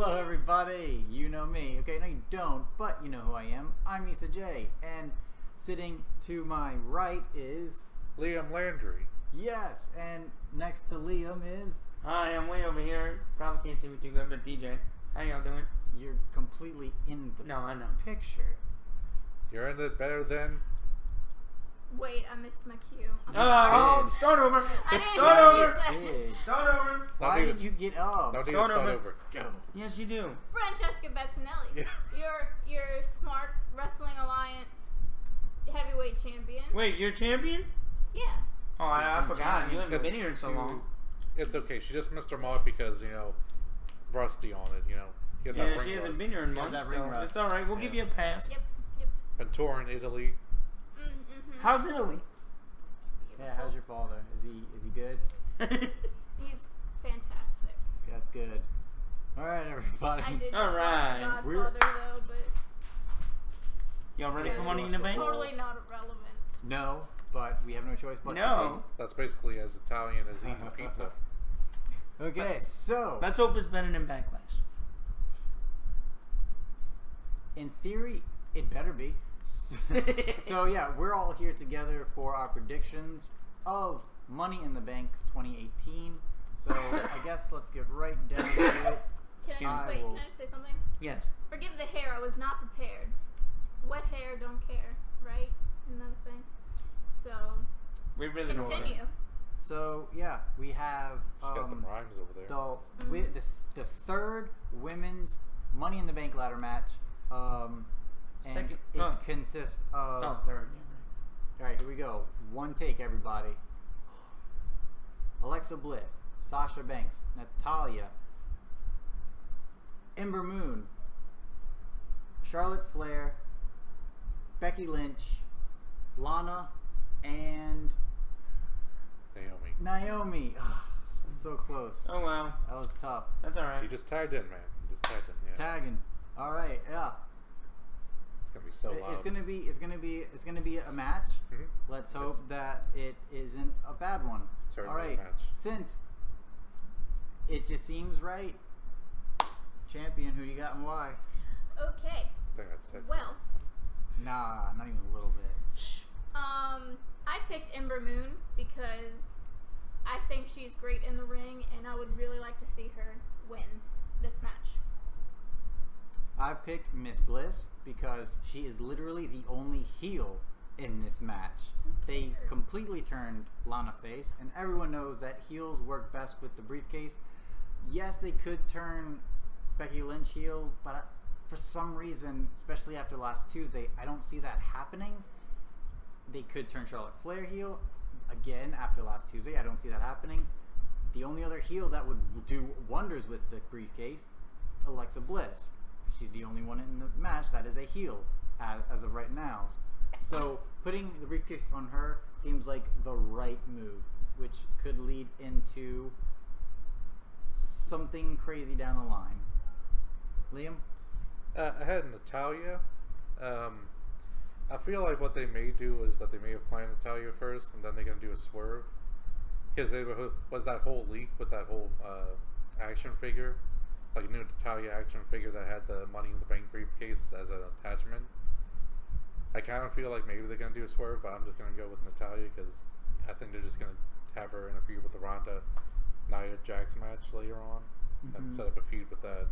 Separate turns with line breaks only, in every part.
Hello, everybody. You know me. Okay, no, you don't, but you know who I am. I'm Issa J, and sitting to my right is
Liam Landry.
Yes, and next to Liam is.
Hi, I'm way over here. Probably can't see me too good, but DJ. How y'all doing?
You're completely in the
No, I know.
picture.
You're in it better than.
Wait, I missed my cue.
Start over.
I didn't
Start
hear what
over.
you said.
Start over.
Why did you get up?
No need to
Start
start
over.
over. Go.
Yes, you do.
Francesca Bettinelli.
Yeah.
You're Smart Wrestling Alliance heavyweight champion.
Wait, you're champion?
Yeah.
Oh, I forgot. You haven't
It's
been here in so long.
It's okay. She just missed her mark because, rusty on it, He had that
Yeah,
ring
she hasn't
rust.
been here in
Yeah,
months,
that ring
so
rust.
it's all right. We'll give you a pass.
Yep.
Been touring Italy.
Mm-hmm.
How's Italy?
Yeah, how's your father? Is he good?
He's fantastic.
That's good. All right, everybody.
I did just
All right.
watch The Godfather though, but
Y'all ready for Money in the Bank?
totally not relevant.
No, but we have no choice but
No.
That's basically as Italian as eating pizza.
to. Okay, so
Let's hope it's better than Backlash.
in theory, it better be. So yeah, we're all here together for our predictions of Money in the Bank 2018. So I guess let's get right down to it.
Can I just say something?
Yes.
Forgive the hair, I was not prepared. Wet hair, don't care, right? Isn't that a thing? So,
We really don't.
continue.
So yeah, we have
She got them rhymes over there.
the third women's Money in the Bank ladder match. And
Second.
it
Oh.
consists of.
Oh, third. Yeah,
All right, here we go. One take, everybody. Alexa Bliss, Sasha Banks, Natalya, Ember Moon, Charlotte Flair, Becky Lynch, Lana, and Naomi. So close.
Oh, well.
That was tough.
That's all right.
He just tagged in, man. Yeah.
Tagging. All right. Yeah.
It's gonna be so loud.
It's gonna be a match.
Mhm.
Let's hope that it isn't a bad one.
Certainly
All right.
a match.
Since it just seems right, champion. Who do you got and why?
Okay.
I think that's sexy.
Well,
Nah, not even a little bit.
I picked Ember Moon because I think she's great in the ring, and I would really like to see her win this match.
I picked Miss Bliss because she is literally the only heel in this match. They completely turned Lana face, and everyone knows that heels work best with the briefcase. Yes, they could turn Becky Lynch heel, but for some reason, especially after last Tuesday, I don't see that happening. They could turn Charlotte Flair heel again after last Tuesday. I don't see that happening. The only other heel that would do wonders with the briefcase, Alexa Bliss. She's the only one in the match that is a heel as of right now. So putting the briefcase on her seems like the right move, which could lead into something crazy down the line. Liam?
I had Natalya. I feel like what they may do is that they may have planned Natalya first, and then they're going to do a swerve. Because there was that whole leak with that whole action figure. Like a new Natalya action figure that had the Money in the Bank briefcase as an attachment. I kind of feel like maybe they're going to do a swerve, but I'm just going to go with Natalya because I think they're just going to have her interfere with the Ronda Nia Jax match later on and set up a feud with that.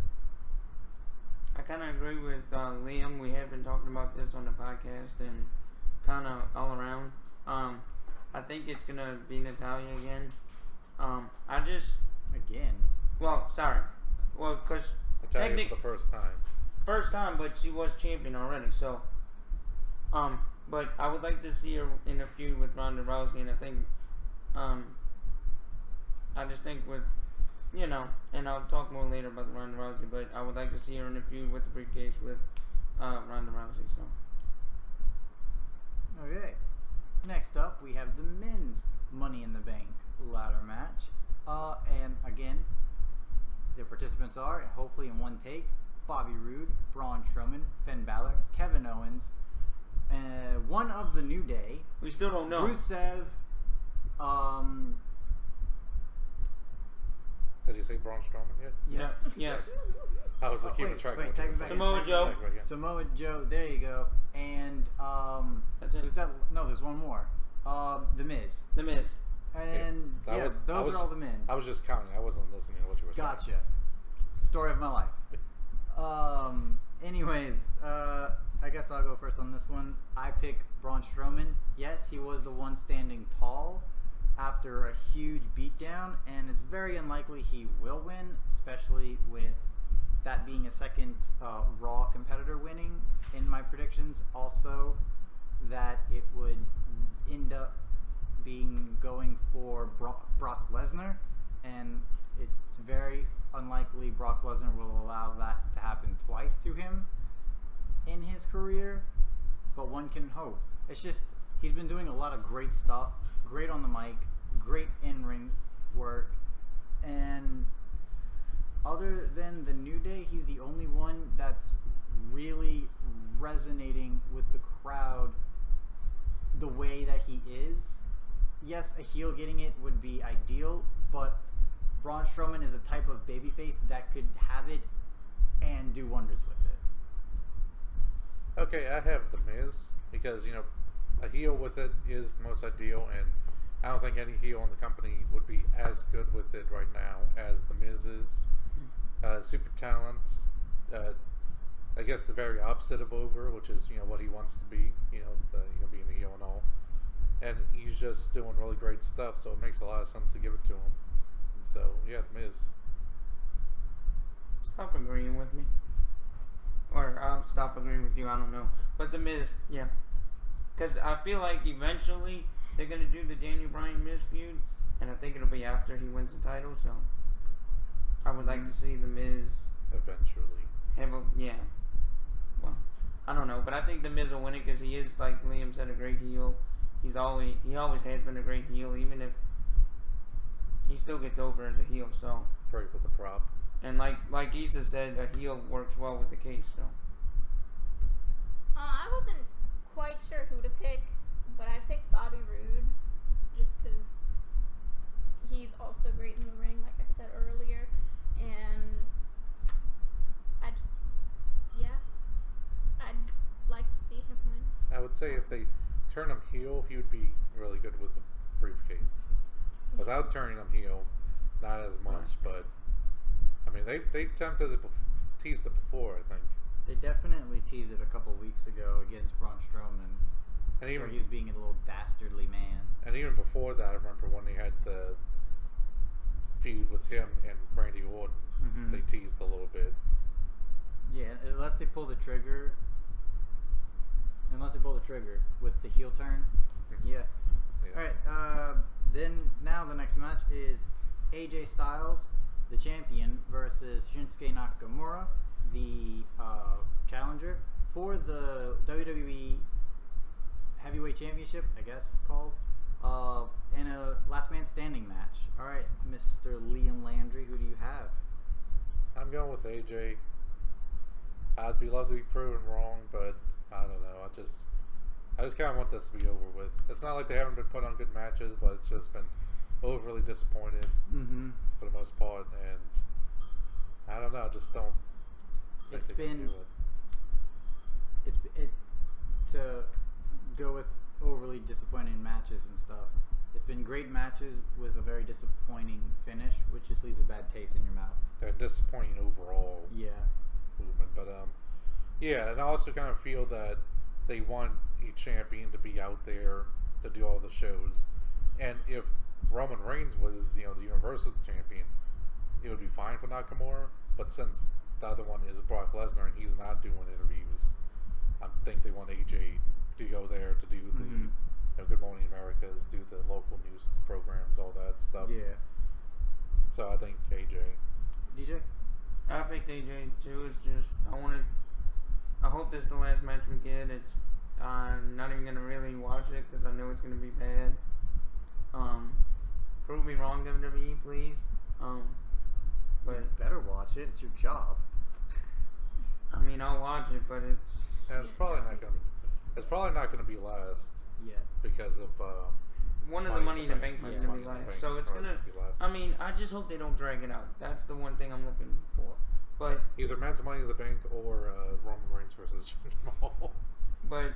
I kind of agree with Liam. We have been talking about this on the podcast and kind of all around. I think it's going to be Natalya again.
Again?
Well, sorry. Well, because
Natalya for the first time.
First time, but she was champion already, so... but I would like to see her in a feud with Ronda Rousey, and I think... I just think with... and I'll talk more later about the Ronda Rousey, but I would like to see her in a feud with the briefcase with Ronda Rousey, so...
Okay. Next up, we have the men's Money in the Bank ladder match. And again, the participants are, hopefully in one take, Bobby Roode, Braun Strowman, Finn Balor, Kevin Owens, one of the New Day.
We still don't know.
Rusev,
Did you say Braun Strowman yet?
yes.
Yes.
I was keeping
wait,
track.
wait,
of what
take
you
me
were
back.
saying.
Samoa Joe.
Back again.
Samoa Joe. There you go. And
That's it.
who's that? No, there's one more. The Miz.
The Miz.
And
That
yeah,
was- I
those
was-
are all the men.
I was just counting. I wasn't listening to what you were saying.
Gotcha. Story of my life. Anyways, I guess I'll go first on this one. I pick Braun Strowman. Yes, he was the one standing tall after a huge beatdown, and it's very unlikely he will win, especially with that being a second Raw competitor winning in my predictions. Also, that it would end up being going for Brock Lesnar, and it's very unlikely Brock Lesnar will allow that to happen twice to him in his career, but one can hope. It's just he's been doing a lot of great stuff, great on the mic, great in-ring work, and other than the New Day, he's the only one that's really resonating with the crowd the way that he is. Yes, a heel getting it would be ideal, but Braun Strowman is a type of babyface that could have it and do wonders with it.
Okay, I have The Miz because, a heel with it is the most ideal, and I don't think any heel in the company would be as good with it right now as The Miz is. Super talent. I guess the very opposite of over, which is, what he wants to be, being a heel and all. And he's just doing really great stuff, so it makes a lot of sense to give it to him. So, yeah, The Miz.
Stop agreeing with me. Or I'll stop agreeing with you, I don't know. But The Miz, yeah. Because I feel like eventually they're going to do the Daniel Bryan-Miz feud, and I think it'll be after he wins the title, so I would like to see The Miz
Eventually.
have a, yeah. Well, I don't know, but I think The Miz will win it because he is, like Liam said, a great heel. He always has been a great heel, even if he still gets over as a heel, so.
Great with the prop.
And like Issa said, a heel works well with the case, so.
I wasn't quite sure who to pick, but I picked Bobby Roode just because he's also great in the ring, like I said earlier. And I'd like to see him win.
I would say if they turn him heel, he would be really good with the briefcase. Without turning him heel, not as much, but I mean, they attempted to tease it before, I think.
They definitely teased it a couple weeks ago against Braun Strowman,
And even
where he was being a little dastardly man.
And even before that, I remember when they had the feud with him and Randy Orton, they teased a little bit.
Yeah, unless they pull the trigger with the heel turn. Yeah.
Yeah.
Alright, then now the next match is AJ Styles, the champion, versus Shinsuke Nakamura, the challenger, for the WWE Heavyweight Championship, I guess it's called, in a last man standing match. Alright, Mr. Liam Landry, who do you have?
I'm going with AJ. I'd be love to be proven wrong, but I don't know. I just kind of want this to be over with. It's not like they haven't been put on good matches, but it's just been overly disappointed for the most part, and I don't know. I just don't think
It's
they can
been
do it.
To go with overly disappointing matches and stuff. It's been great matches with a very disappointing finish, which just leaves a bad taste in your mouth.
They're disappointing overall
Yeah.
movement, but yeah, and I also kind of feel that they want a champion to be out there to do all the shows, and if Roman Reigns was, the Universal Champion, it would be fine for Nakamura, but since the other one is Brock Lesnar and he's not doing interviews, I think they want AJ to go there to do the Good Morning Americas, do the local news programs, all that stuff.
Yeah.
So I think AJ.
DJ?
I picked AJ too. It's just I hope this is the last match we get. I'm not even gonna really watch it because I know it's gonna be bad. Prove me wrong, WWE, please. But
You better watch it. It's your job.
I mean, I'll watch it, but it's
And it's probably not gonna be last
Yeah.
because of
one of the Money in the Bank
Money
is
in
gonna
the
be
Bank.
last. So it's
Probably
gonna.
be last.
I mean, I just hope they don't drag it out. That's the one thing I'm looking for. But
Either Men's Money in the Bank or Roman Reigns versus Jinder Mahal.
but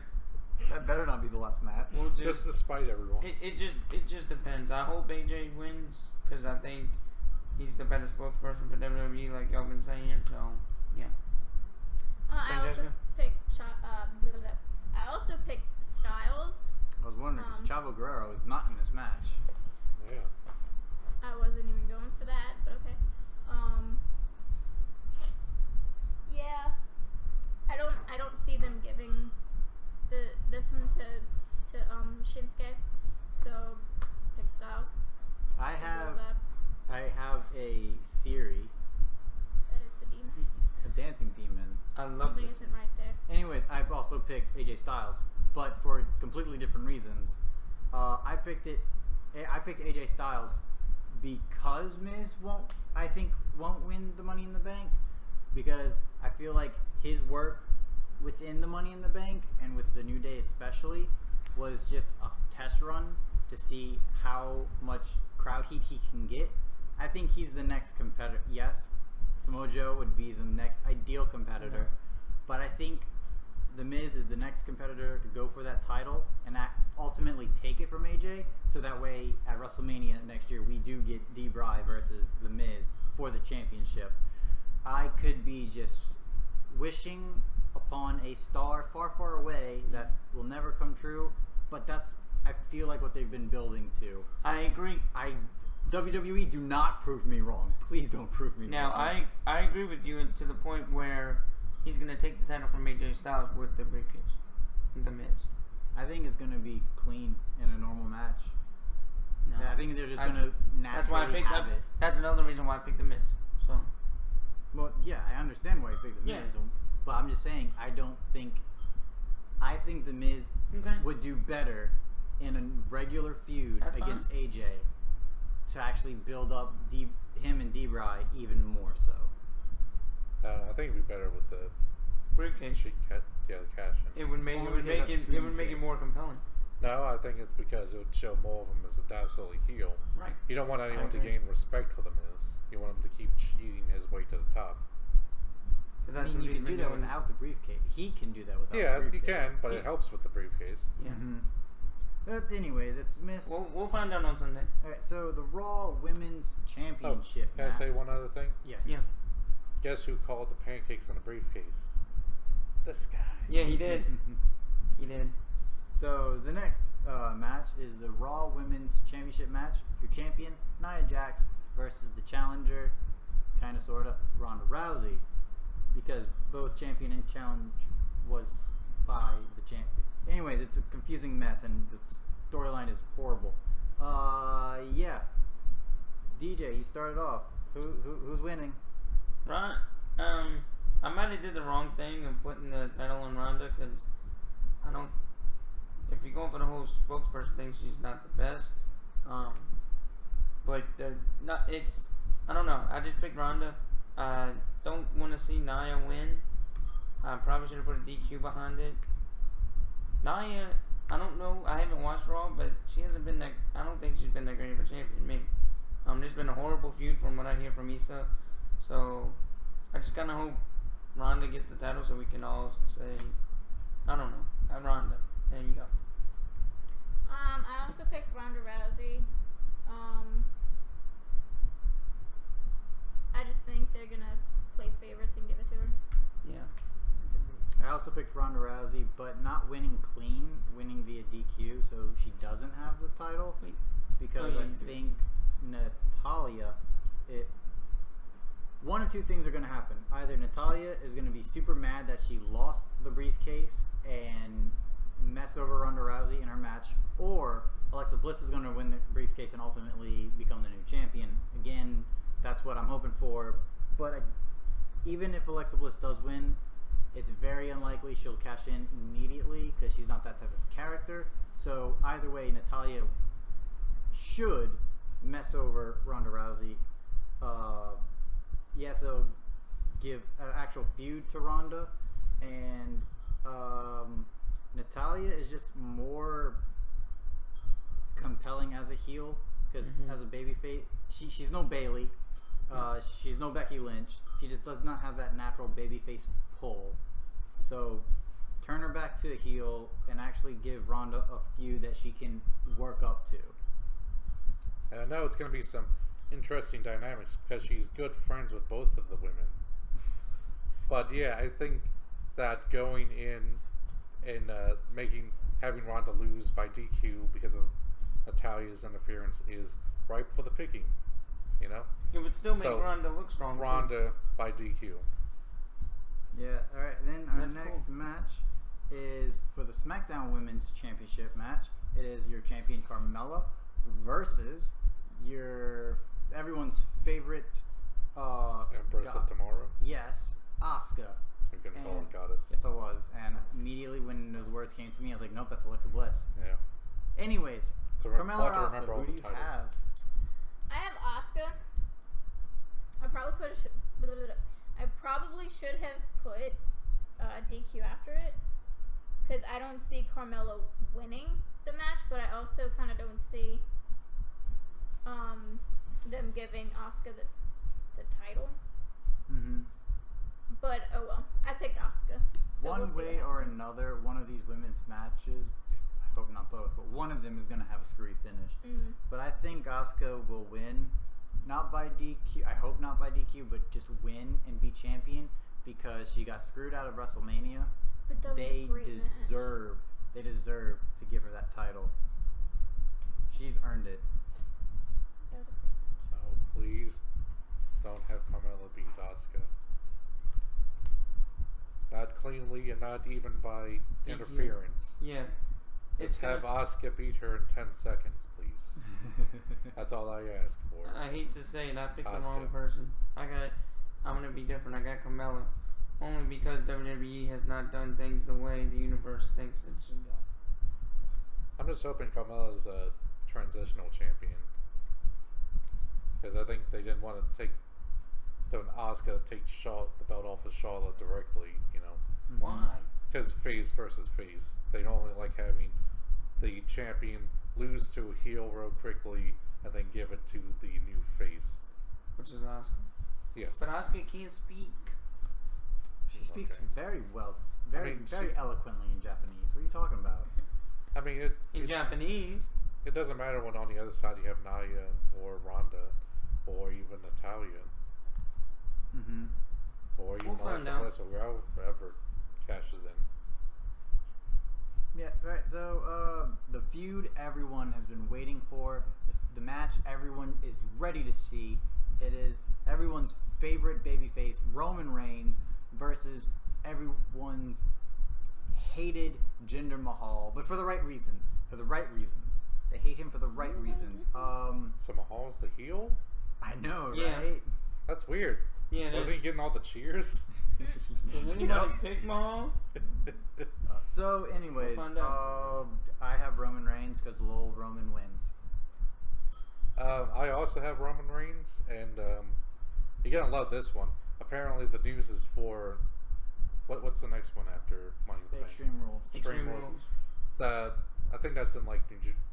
That better not be the last match.
we'll
Just to spite everyone.
it just depends. I hope AJ wins because I think he's the better spokesperson for WWE, like y'all been saying. So yeah.
I also
Francesca?
picked I also picked Styles.
I was wondering because Chavo Guerrero is not in this match.
Yeah.
I wasn't even going for that, but okay. Yeah, I don't see them giving this one to Shinsuke, so pick Styles.
I
Simple
have
as that.
a theory,
That it's a demon.
a dancing demon.
I love
Something
this.
isn't right there.
Anyways, I've also picked AJ Styles, but for completely different reasons. I picked AJ Styles because Miz won't win the Money in the Bank, because I feel like his work within the Money in the Bank and with the New Day especially was just a test run to see how much crowd heat he can get. I think he's the next competitor. Yes, Samoa Joe would be the next ideal competitor, but I think The Miz is the next competitor to go for that title and ultimately take it from AJ, so that way at WrestleMania next year we do get D-Bry versus The Miz for the championship. I could be just wishing upon a star far, far away that will never come true, but that's, I feel like, what they've been building to.
I agree.
WWE, do not prove me wrong. Please don't prove me
Now
wrong.
I agree with you to the point where he's gonna take the title from AJ Styles with the briefcase, The Miz.
I think it's going to be clean in a normal match.
No.
I think they're just going to
That's why I
naturally
picked.
have it.
That's another reason why I picked The Miz. So
Well, yeah, I understand why you picked The
Yeah.
Miz, but I'm just saying I think The Miz
okay.
would do better in a regular feud
That's
against AJ to actually build up him and D-Bry even more so.
I think it'd be better with the
Briefcase.
the cash in.
It would make
Only because that's
it would make it
briefcase.
more compelling.
No, I think it's because it would show more of him as a dastardly heel.
Right.
You don't want anyone to
agree.
gain respect for the Miz. You want him to keep cheating his way to the top.
Because
I
that's
mean,
what
you
he's
can do
been
that
doing.
without the briefcase. He can do that without
Yeah,
the
you
briefcase.
can, but
Yeah.
it helps with the briefcase.
Yeah.
Mm-hmm. But anyways, it's Miss.
We'll find out on Sunday.
Alright, so the Raw Women's Championship
Can I
match.
say one other thing?
Yes.
Yeah.
Guess who called the pancakes in the briefcase? This guy.
Yeah, he did. He did.
So the next match is the Raw Women's Championship match. Your champion, Nia Jax, versus the challenger, kind of, sort of, Ronda Rousey. Because both champion and challenge was by the champion. Anyways, it's a confusing mess, and the storyline is horrible. Yeah. DJ, you started off. Who's winning?
Right. I might have did the wrong thing of putting the title on Ronda because I don't. If you're going for the whole spokesperson thing, she's not the best. But not. It's. I don't know. I just picked Ronda. I don't want to see Nia win. I probably should have put a DQ behind it. Nia, I don't know. I haven't watched Raw, but she hasn't been that. I don't think she's been that great of a champion. Me. There's been a horrible feud from what I hear from Issa. So I just kind of hope Ronda gets the title so we can all say, I don't know, Ronda. There you go.
I also picked Ronda Rousey. I just think they're gonna play favorites and give it to her.
Yeah.
I also picked Ronda Rousey, but not winning clean, winning via DQ, so she doesn't have the title.
Wait.
Because
Oh, yeah,
I
you do.
think Natalia, one of two things are going to happen. Either Natalia is going to be super mad that she lost the briefcase and mess over Ronda Rousey in her match, or Alexa Bliss is going to win the briefcase and ultimately become the new champion. Again, that's what I'm hoping for. But even if Alexa Bliss does win, it's very unlikely she'll cash in immediately because she's not that type of character. So either way, Natalia should mess over Ronda Rousey. Yes, it'll give an actual feud to Ronda, and Natalia is just more compelling as a heel because as a babyface, she's no Bailey, she's no Becky Lynch. She just does not have that natural babyface pull. So turn her back to a heel and actually give Ronda a feud that she can work up to.
And I know it's going to be some interesting dynamics because she's good friends with both of the women. But yeah, I think that going in and having Ronda lose by DQ because of Natalia's interference is ripe for the picking. You know?
It would still make
So,
Ronda look strong.
Ronda by DQ.
Yeah, alright, then our
That's
next
cool.
match is for the SmackDown Women's Championship match. It is your champion Carmella versus everyone's favorite
Empress of Tomorrow.
Yes, Asuka.
You're going to call her
And-
goddess.
Yes, I was. And immediately when those words came to me, I was like, nope, that's Alexa Bliss.
Yeah.
Anyways,
So
Carmella or
to
Asuka,
remember all
who
the
do you
titles.
have?
I have Asuka. I probably should have put DQ after it because I don't see Carmella winning the match, but I also kind of don't see them giving Asuka the title.
Mm-hmm.
But oh well, I picked Asuka. So
One
we'll see
way
what
or
happens.
another, one of these women's matches, I hope not both, but one of them is going to have a screwy finish.
Mm.
But I think Asuka will win, not by DQ, I hope not by DQ, but just win and be champion because she got screwed out of WrestleMania.
But that was a
They
great match.
deserve to give her that title. She's earned it.
That was a great match.
Oh, please don't have Carmella beat Asuka. Not cleanly and not even by
DQ.
interference.
Yeah.
Just have Asuka beat her in 10 seconds, please. That's all I ask for.
I hate to say it, I picked the
Asuka.
wrong person. I'm gonna be different. I got Carmella. Only because WWE has not done things the way the universe thinks it should go.
I'm just hoping Carmella's a transitional champion. Because I think they didn't want to take Asuka to take the belt off of Charlotte directly, you know.
Mhm.
Why?
Because face versus face. They don't really like having the champion lose to a heel real quickly and then give it to the new face.
Which is Asuka.
Yes.
But Asuka can't speak.
She speaks
Okay.
very well, very
mean,
very
she-
eloquently in Japanese. What are you talking about?
I mean,
In Japanese.
it doesn't matter when on the other side you have Nia or Ronda or even Natalia
Mm-hmm.
or even
We'll find
Alexa
out.
Bliss or whoever cashes in.
Yeah, right. So the feud everyone has been waiting for, the match everyone is ready to see. It is everyone's favorite babyface, Roman Reigns, versus everyone's hated Jinder Mahal, but for the right reasons. For the right reasons. They hate him for the right reasons.
So Mahal's the heel?
I know,
Yeah.
right?
That's weird.
Yeah,
Wasn't he getting all the cheers?
Did anybody pick Mahal?
So, anyways,
We'll find
I have Roman Reigns because lol, Roman wins.
I also have Roman Reigns, and you're gonna love this one. Apparently, the news is for what's the next one after Money in the
The
Bank?
Extreme Rules.
Extreme Rules. I think that's in like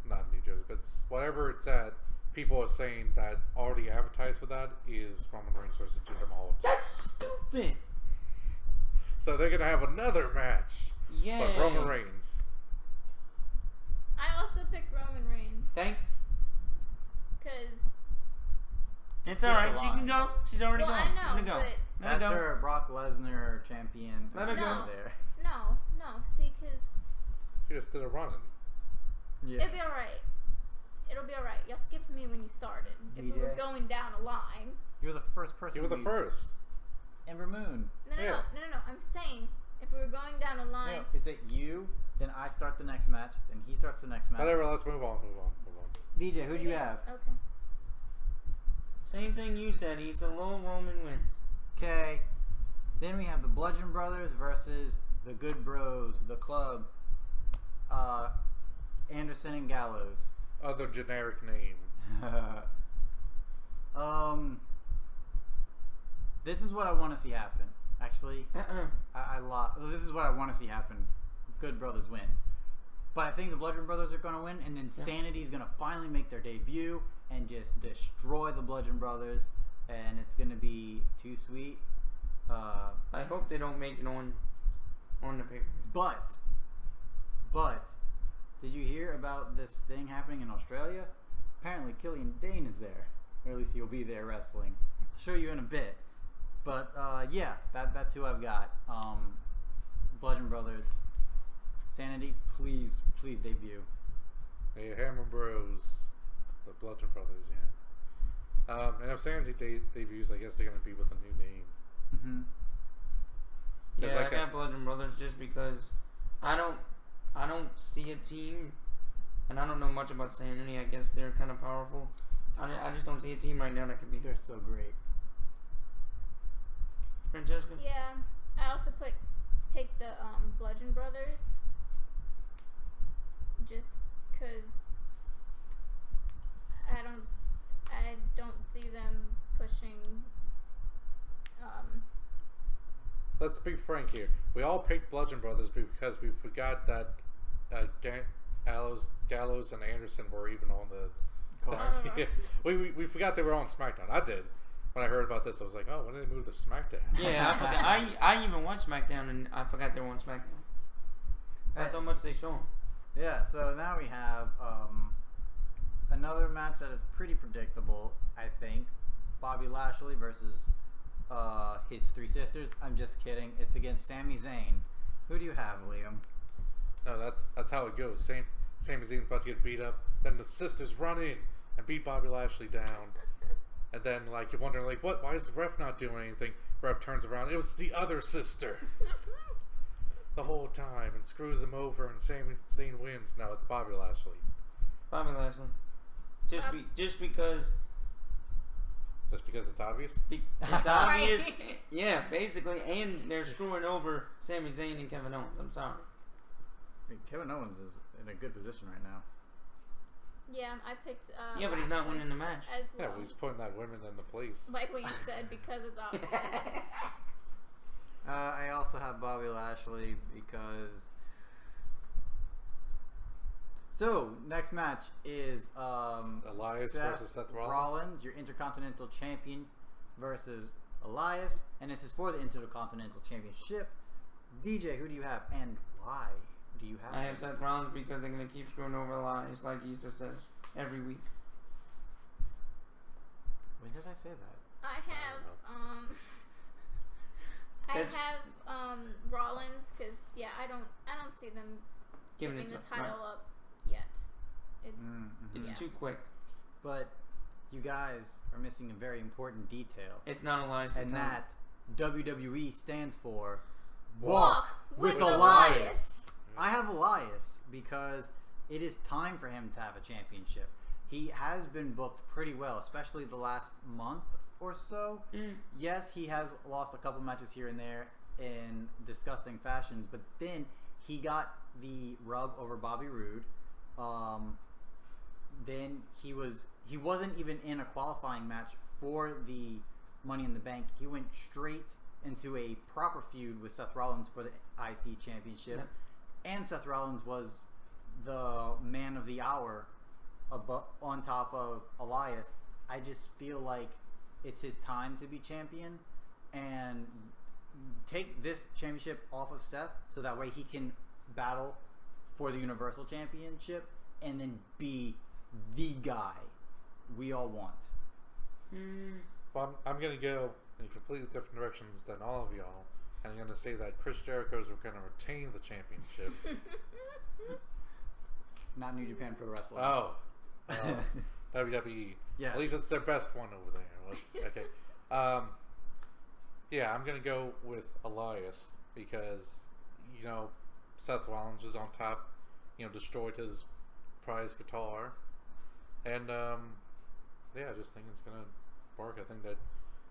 not New Jersey, but whatever it's at. People are saying that already advertised for that is Roman Reigns versus Jinder Mahal.
That's stupid.
So they're gonna have another match,
Yeah.
but Roman Reigns.
I also picked Roman Reigns because
It's
Skip
alright.
the
She can
line.
go. She's already
well,
gone.
I know,
Let her go.
but
Let her
That's
go.
her Brock Lesnar champion.
Let her
go.
There.
no, see, because
She just did a running.
Yeah.
it'll be alright. It'll be alright. Y'all skipped me when you started. If we were
DJ.
going down a line.
You were the first person.
You were the
we-
first.
Ember Moon.
Yeah.
No. I'm saying if we were going down a line.
No, it's at you, then I start the next match, then he starts the next match.
Whatever. Let's move on.
DJ, who'd you have?
Okay.
Same thing you said. He's a low Roman wins.
Okay. Then we have the Bludgeon Brothers versus the Good Bros, the club, Anderson and Gallows.
Other generic name.
This is what I want to see happen. Actually, I this is what I want to see happen. Good Brothers win. But I think the Bludgeon Brothers are going to win, and then Sanity is going to finally make their debut and just destroy the Bludgeon Brothers, and it's going to be too sweet.
I hope they don't make it on the paper.
But, did you hear about this thing happening in Australia? Apparently, Killian Dane is there, or at least he'll be there wrestling. I'll show you in a bit. But yeah, that's who I've got. Bludgeon Brothers, Sanity, please debut.
Hey, Hammer Bros, the Bludgeon Brothers, yeah. And if Sanity debuts, I guess they're gonna be with a new name.
Mm-hmm.
Yeah, I got Bludgeon Brothers just because I don't see a team, and I don't know much about Sanity. I guess they're kind of powerful. I just don't see a team right now that could beat.
They're so great.
Francesca?
Yeah, I also picked the Bludgeon Brothers, just because I don't see them pushing.
Let's be frank here. We all picked Bludgeon Brothers because we forgot that Gallows and Anderson were even on the card. Yeah. We forgot they were on SmackDown. I did. When I heard about this, I was like, oh, when did they move to SmackDown?
Yeah, I forgot. I even watched SmackDown, and I forgot they were on SmackDown. That's how much they show them.
Yeah, so now we have another match that is pretty predictable, I think. Bobby Lashley versus his three sisters. I'm just kidding. It's against Sami Zayn. Who do you have, Liam?
No, that's how it goes. Sami Zayn's about to get beat up. Then the sisters run in and beat Bobby Lashley down. And then, like, you're wondering, like, what? Why is the ref not doing anything? Ref turns around. It was the other sister. The whole time. And screws him over, and Sami Zayn wins. No, it's Bobby Lashley.
Bobby Lashley. Just because...
Just because it's obvious?
It's obvious. Yeah, basically. And they're screwing over Sami Zayn and Kevin Owens. I'm sorry.
I mean, Kevin Owens is in a good position right now.
Yeah, I picked.
Yeah, but he's not winning the match.
As well.
Yeah, but he's putting that women in the place.
Like what you said, because it's obvious.
I also have Bobby Lashley because... So, next match is
Elias versus Seth Rollins.
Your Intercontinental Champion versus Elias. And this is for the Intercontinental Championship. DJ, who do you have and why do you have
I have Seth Rollins because they're going to keep screwing over Elias like Issa says every week.
When did I say that?
I have Rollins because I don't see them giving the title up yet.
It's too quick.
But you guys are missing a very important detail.
It's not Elias.
And that WWE stands for
Walk with
Elias.
Elias.
I have Elias because it is time for him to have a championship. He has been booked pretty well, especially the last month or so. Yes, he has lost a couple matches here and there in disgusting fashions, but then he got the rub over Bobby Roode. Then he wasn't even in a qualifying match for the Money in the Bank. He went straight into a proper feud with Seth Rollins for the IC Championship.
Yep.
And Seth Rollins was the man of the hour on top of Elias. I just feel like it's his time to be champion and take this championship off of Seth so that way he can battle for the Universal Championship and then be the guy we all want.
Well, I'm going to go in completely different directions than all of y'all. And I'm going to say that Chris Jericho's are going to retain the championship.
Not New Japan Pro Wrestling.
Oh. WWE.
Yes.
At least it's their best one over there. Okay. Yeah, I'm going to go with Elias because, Seth Rollins was on top, destroyed his prize guitar. And, I just think it's going to work.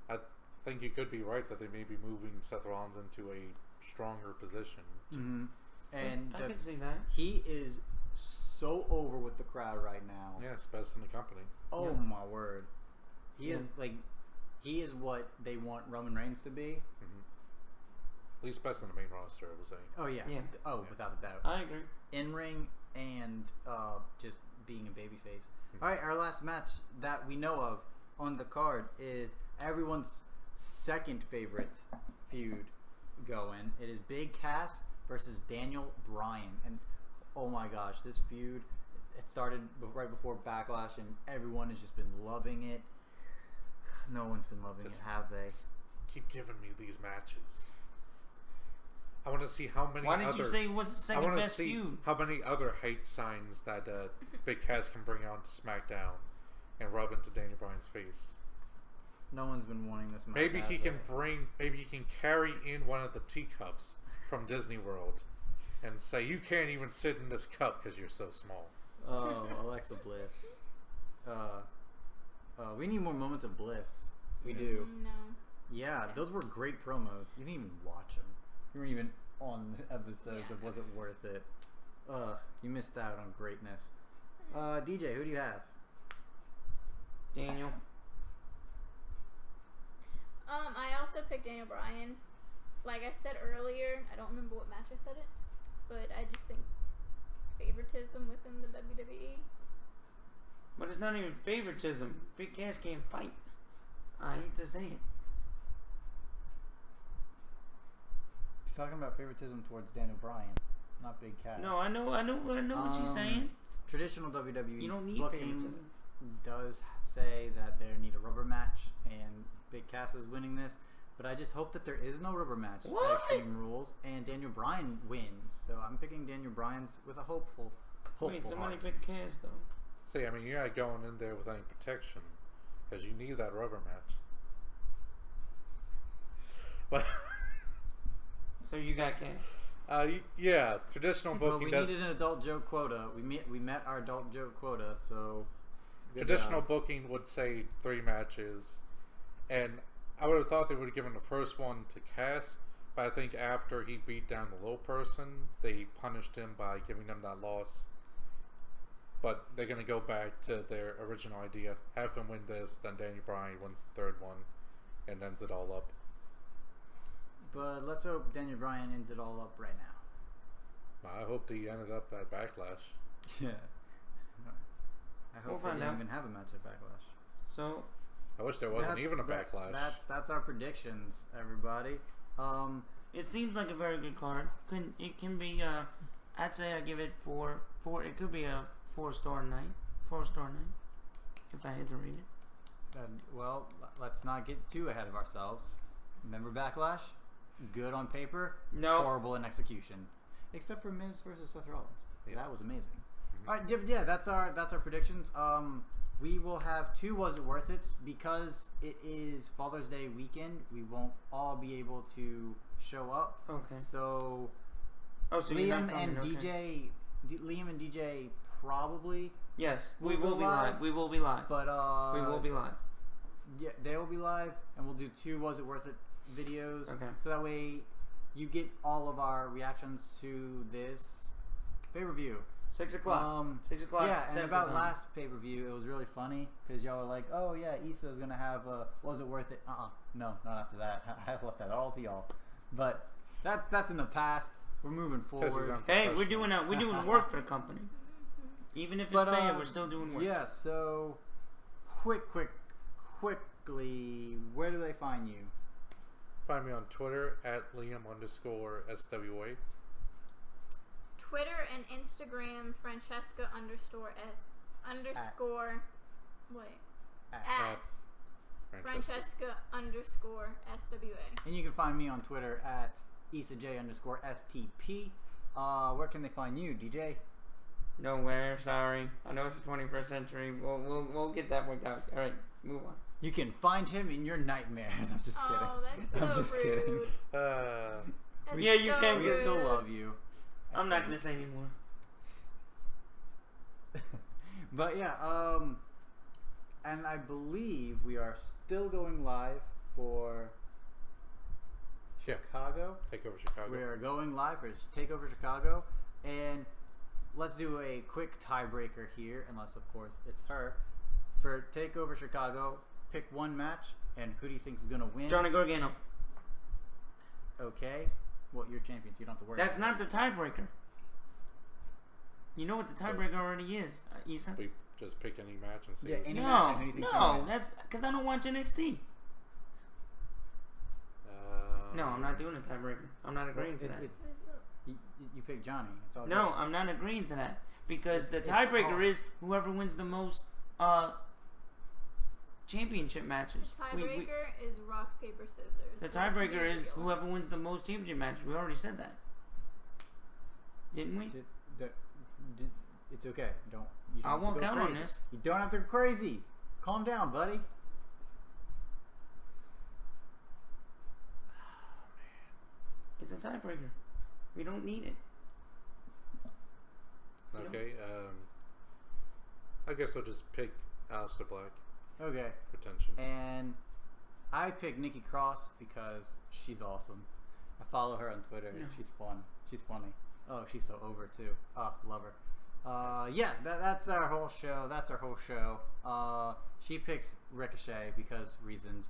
I think you could be right that they may be moving Seth Rollins into a stronger position.
Mm-hmm. And
I can see that.
He is so over with the crowd right now.
Yeah, it's best in the company.
Oh my word. He is what they want Roman Reigns to be.
At least best in the main roster, I would say.
Oh yeah. Without a doubt.
I agree.
In ring and just being a babyface. All right, our last match that we know of on the card is everyone's second favorite feud going. It is Big Cass versus Daniel Bryan, and oh my gosh, this feud, it started right before Backlash, and everyone has just been loving it. No one's been loving it, have they?
Keep giving me these matches. I want to see how many.
Why did you say it was the second best feud?
I want to see how many other height signs that Big Cass can bring on to SmackDown and rub into Daniel Bryan's face.
No one's been wanting this match.
Maybe he can carry in one of the teacups from Disney World and say, "You can't even sit in this cup because you're so small."
Oh, Alexa Bliss. We need more moments of bliss. We do.
No.
Yeah, those were great promos. You didn't even watch them. You weren't even on the episodes of Was It Worth It. You missed out on greatness. DJ, who do you have?
Daniel.
I also picked Daniel Bryan. Like I said earlier, I don't remember what match I said it, but I just think favoritism within the WWE.
But it's not even favoritism. Big Cass can't fight. I hate to say it.
He's talking about favoritism towards Daniel Bryan, not Big Cass.
No, I know what you're saying.
Traditional WWE
You don't need
booking
favoritism.
does say that they need a rubber match, and Big Cass is winning this. But I just hope that there is no rubber match
What?
at Extreme Rules, and Daniel Bryan wins. So I'm picking Daniel Bryan's with a hopeful
Wait, somebody
heart.
picked Cass though.
See, I mean, you're not going in there with any protection because you need that rubber match. But
So you got Cass.
yeah, traditional
Well,
booking
we
does.
needed an adult joke quota. We met our adult joke quota. So good
Traditional
job.
booking would say 3 matches, and I would have thought they would have given the first one to Cass, but I think after he beat down the low person, they punished him by giving him that loss. But they're going to go back to their original idea. Have him win this, then Daniel Bryan wins the third one, and ends it all up.
But let's hope Daniel Bryan ends it all up right now.
I hope he ended up at Backlash.
Yeah. I hope
We'll
they
find
didn't
out.
even have a match at Backlash.
So
I wish there wasn't even a Backlash.
That's our predictions, everybody.
it seems like a very good card. It can be I'd say I give it 4. It could be a 4-star night. 4-star night. If I had to rate it.
Well, let's not get too ahead of ourselves. Remember Backlash? Good on paper,
No.
horrible in execution. Except for Miz versus Seth Rollins.
Yes.
That was amazing.
Mhm.
All right, yeah, that's our predictions. We will have 2 Was It Worth It because it is Father's Day weekend. We won't all be able to show up.
Okay.
So
Oh, so you're
Liam
not coming,
and
okay.
Liam and DJ probably,
Yes, we
We'll
will
go
be live.
live.
We will be live.
but
We will be live.
Yeah, they will be live, and we'll do 2 Was It Worth It videos.
Okay.
So that way you get all of our reactions to this pay-per-view.
6 o'clock. 6 o'clock.
Yeah, and
Central
about
Time.
last pay-per-view, it was really funny because y'all were like, "Oh yeah, Issa's gonna have a Was It Worth It?" No, not after that. I left that all to y'all. But that's in the past. We're moving forward.
on-
Hey, we're doing work for the company. Even if it's
But,
bad, we're still doing work.
Yeah. So, quickly, where do they find you?
Find me on Twitter at Liam_SWA.
Twitter and Instagram, Francesca at Francesca _SWA.
And you can find me on Twitter at IsaJ_STP. Where can they find you, DJ?
Nowhere. Sorry. I know it's the 21st century. We'll get that worked out. All right, move on.
You can find him in your nightmares. I'm just kidding.
Oh, that's so
I'm just
rude.
kidding.
That's
Yeah, you
so
can
We
get-
rude.
still love you.
I'm not gonna say anymore.
But yeah, and I believe we are still going live for
Yeah.
Chicago.
Take over Chicago.
We are going live for TakeOver Chicago, and let's do a quick tiebreaker here, unless of course it's her. For TakeOver Chicago, pick one match, and who do you think is gonna win?
Johnny Gargano.
Okay. Well, you're champion, so you don't have to worry.
That's
about
not the tiebreaker. You know what the tiebreaker already is, Issa?
We just pick any match and see.
Yeah,
who's-
any match and who do you think should
No,
win?
that's because I don't watch NXT. No, I'm not doing a tiebreaker. I'm not agreeing to that.
You pick Johnny. It's all
No,
good.
I'm not agreeing to that because the
It's
tiebreaker
all-
is whoever wins the most championship matches.
The tiebreaker is rock, paper, scissors.
The
Let's
tiebreaker
be
is
real.
whoever wins the most championship matches. We already said that, didn't we?
It's okay. You don't
I
have to
won't
go
count on
crazy.
this.
You don't have to go crazy. Calm down, buddy.
It's a tiebreaker. We don't need it.
Okay. I guess I'll just pick Aleister Black
Okay.
for tension.
And I picked Nikki Cross because she's awesome. I follow her on Twitter. And
No.
she's fun. She's funny. Oh, she's so over too. Oh, love her. Yeah, that's our whole show. That's our whole show. She picks Ricochet because reasons.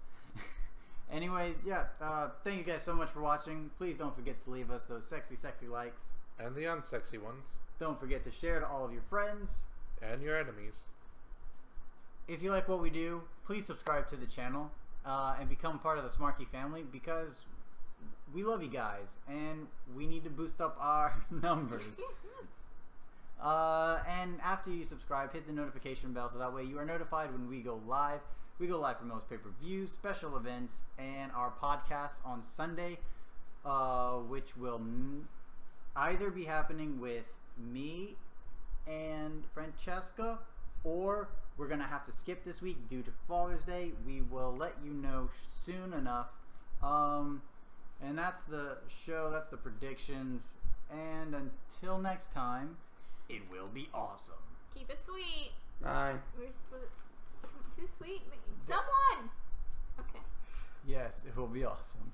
Anyways, yeah. Thank you guys so much for watching. Please don't forget to leave us those sexy, sexy likes.
And the unsexy ones.
Don't forget to share to all of your friends.
And your enemies.
If you like what we do, please subscribe to the channel and become part of the Smarky family because we love you guys and we need to boost up our numbers. And after you subscribe, hit the notification bell so that way you are notified when we go live. We go live for most pay-per-views, special events, and our podcast on Sunday, which will either be happening with me and Francesca, or we're going to have to skip this week due to Father's Day. We will let you know soon enough. And that's the show, that's the predictions. And until next time, it will be awesome.
Keep it sweet.
Bye.
We're too sweet. Someone. Okay.
Yes, it will be awesome.